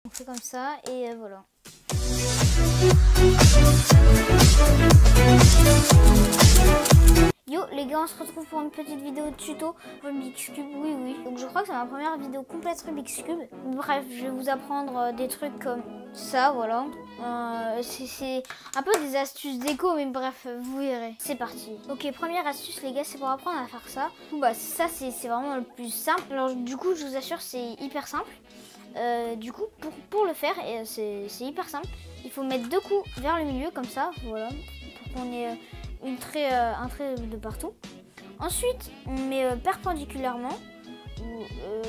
On fait comme ça et voilà. Yo les gars, on se retrouve pour une petite vidéo de tuto Rubik's Cube, oui. Donc je crois que c'est ma première vidéo complète Rubik's Cube. Bref, je vais vous apprendre des trucs comme ça, voilà. C'est un peu des astuces déco, mais bref, vous verrez. C'est parti. Ok, première astuce les gars, c'est pour apprendre à faire ça. Bah ça c'est vraiment le plus simple. Alors du coup, je vous assure, c'est hyper simple. Du coup, pour le faire, c'est hyper simple. Il faut mettre 2 coups vers le milieu comme ça, voilà, pour qu'on ait un trait de partout. Ensuite, on met perpendiculairement.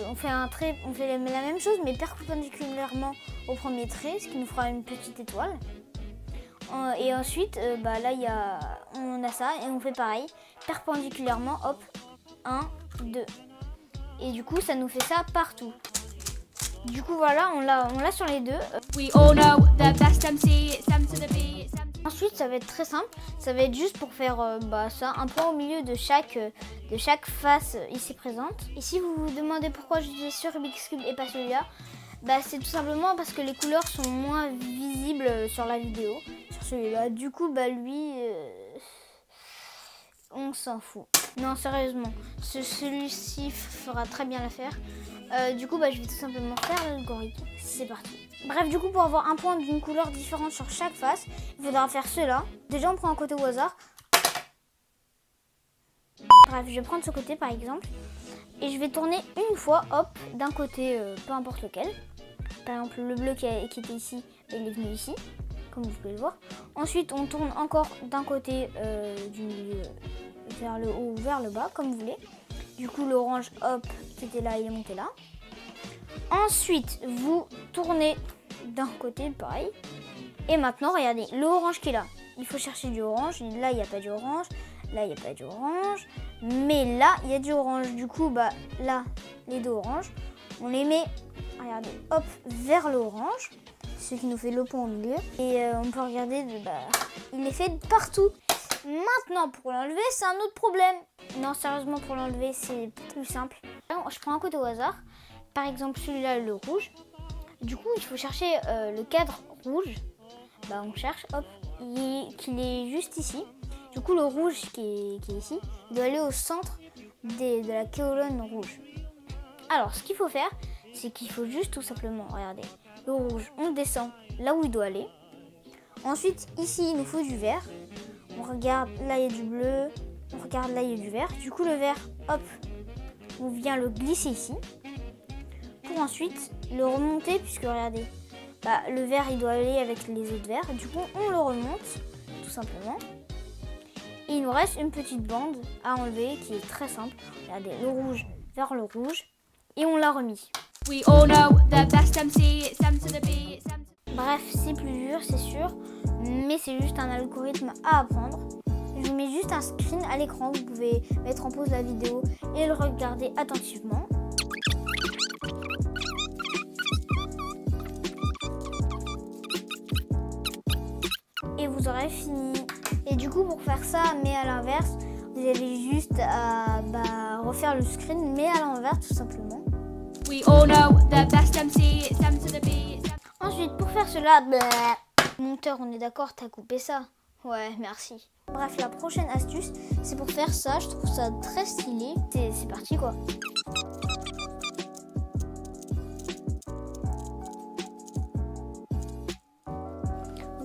On fait la même chose, mais perpendiculairement au premier trait, ce qui nous fera une petite étoile. Et ensuite, là, on a ça et on fait pareil, perpendiculairement, hop, 1, 2. Et du coup, ça nous fait ça partout. Du coup voilà, on l'a sur les deux. Ensuite ça va être très simple, ça va être juste pour faire ça, un point au milieu de chaque face ici présente. Et si vous vous demandez pourquoi j'utilise ce Rubik's Cube et pas celui-là, c'est tout simplement parce que les couleurs sont moins visibles sur la vidéo, sur celui-là. Du coup lui, on s'en fout. Non sérieusement, celui-ci fera très bien l'affaire. Du coup je vais tout simplement faire l'algorithme. C'est parti. Bref, du coup pour avoir un point d'une couleur différente sur chaque face, il faudra faire cela. Déjà on prend un côté au hasard. Bref, je vais prendre ce côté par exemple. Et je vais tourner une fois, hop, d'un côté, peu importe lequel. Par exemple le bleu qui était ici, il est venu ici, comme vous pouvez le voir. Ensuite on tourne encore d'un côté du milieu vers le haut ou vers le bas, comme vous voulez. Du coup l'orange, hop, qui était là, il est monté là. Ensuite, vous tournez d'un côté, pareil. Et maintenant, regardez, l'orange qui est là. Il faut chercher du orange. Là, il n'y a pas d'orange. Là, il n'y a pas d'orange. Mais là, il y a du orange. Du coup, là, les 2 oranges, on les met, regardez, hop, vers l'orange. Ce qui nous fait le point au milieu. Et on peut regarder, il est fait partout. Maintenant, pour l'enlever, c'est un autre problème. Non, sérieusement, pour l'enlever, c'est plus simple. Alors, je prends un côté au hasard. Par exemple, celui-là, le rouge. Du coup, il faut chercher le cadre rouge. On cherche, hop, qu'il est juste ici. Du coup, le rouge qui est ici, il doit aller au centre de la colonne rouge. Alors, ce qu'il faut faire, c'est qu'il faut juste tout simplement, regardez, le rouge, on descend là où il doit aller. Ensuite, ici, il nous faut du vert. On regarde, là, il y a du bleu. On regarde, là, il y a du vert. Du coup, le vert, hop, on vient le glisser ici. Pour ensuite le remonter, puisque regardez, le vert il doit aller avec les autres verts. Du coup on le remonte tout simplement. Et il nous reste une petite bande à enlever qui est très simple. Regardez, le rouge vers le rouge. Et on l'a remis. Bref, c'est plus dur, c'est sûr. Mais c'est juste un algorithme à apprendre. Je vous mets juste un screen à l'écran. Vous pouvez mettre en pause la vidéo et le regarder attentivement. Et vous aurez fini. Et du coup pour faire ça mais à l'inverse, vous avez juste à refaire le screen mais à l'envers tout simplement. Ensuite pour faire cela, monteur, on est d'accord, t'as coupé ça? Ouais, merci. Bref, la prochaine astuce c'est pour faire ça, je trouve ça très stylé. C'est parti quoi.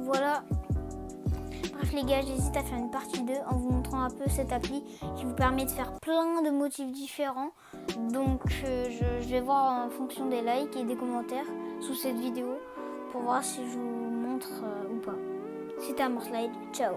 Voilà. Bref les gars, j'hésite à faire une partie 2 en vous montrant un peu cette appli qui vous permet de faire plein de motifs différents. Donc je vais voir en fonction des likes et des commentaires sous cette vidéo pour voir si je vous montre ou pas. C'était Amorslide, ciao.